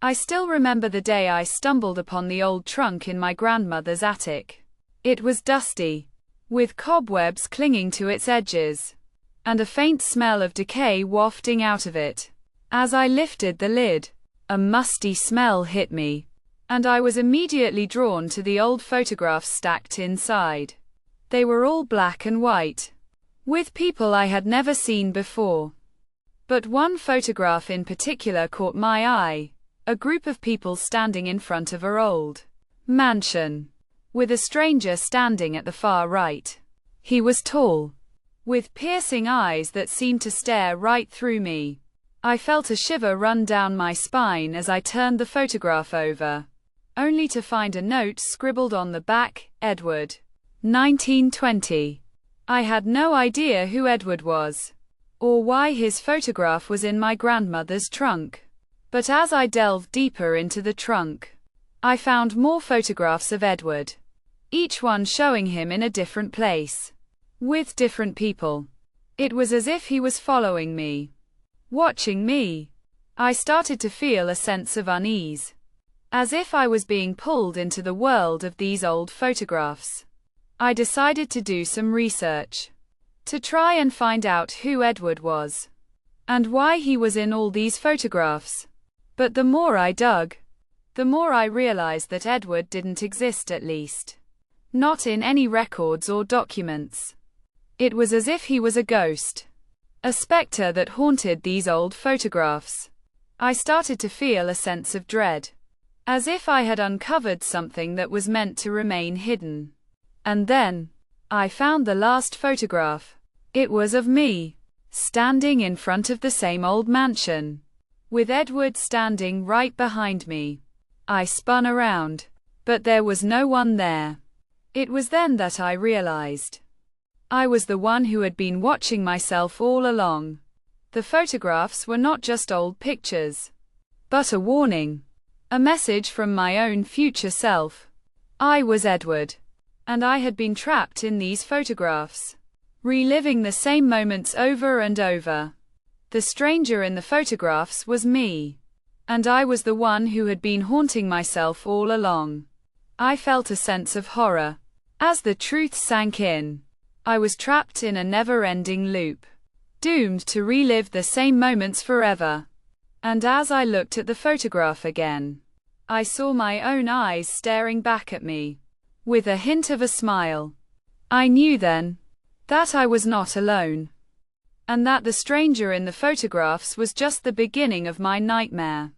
I still remember the day I stumbled upon the old trunk in my grandmother's attic. It was dusty, with cobwebs clinging to its edges, and a faint smell of decay wafting out of it. As I lifted the lid, a musty smell hit me, and I was immediately drawn to the old photographs stacked inside. They were all black and white, with people I had never seen before. But one photograph in particular caught my eye. A group of people standing in front of an old mansion, with a stranger standing at the far right. He was tall, with piercing eyes that seemed to stare right through me. I felt a shiver run down my spine as I turned the photograph over, only to find a note scribbled on the back, Edward, 1920. I had no idea who Edward was, or why his photograph was in my grandmother's trunk. But as I delved deeper into the trunk, I found more photographs of Edward, each one showing him in a different place, with different people. It was as if he was following me, watching me. I started to feel a sense of unease, as if I was being pulled into the world of these old photographs. I decided to do some research, to try and find out who Edward was, and why he was in all these photographs. But the more I dug, the more I realized that Edward didn't exist, at least not in any records or documents. It was as if he was a ghost, a specter that haunted these old photographs. I started to feel a sense of dread, as if I had uncovered something that was meant to remain hidden. And then I found the last photograph. It was of me, standing in front of the same old mansion, with Edward standing right behind me. I spun around, but there was no one there. It was then that I realized I was the one who had been watching myself all along. The photographs were not just old pictures, but a warning, a message from my own future self. I was Edward, and I had been trapped in these photographs, reliving the same moments over and over. The stranger in the photographs was me, and I was the one who had been haunting myself all along. I felt a sense of horror as the truth sank in. I was trapped in a never-ending loop, doomed to relive the same moments forever. And as I looked at the photograph again, I saw my own eyes staring back at me, with a hint of a smile. I knew then that I was not alone, and that the stranger in the photographs was just the beginning of my nightmare.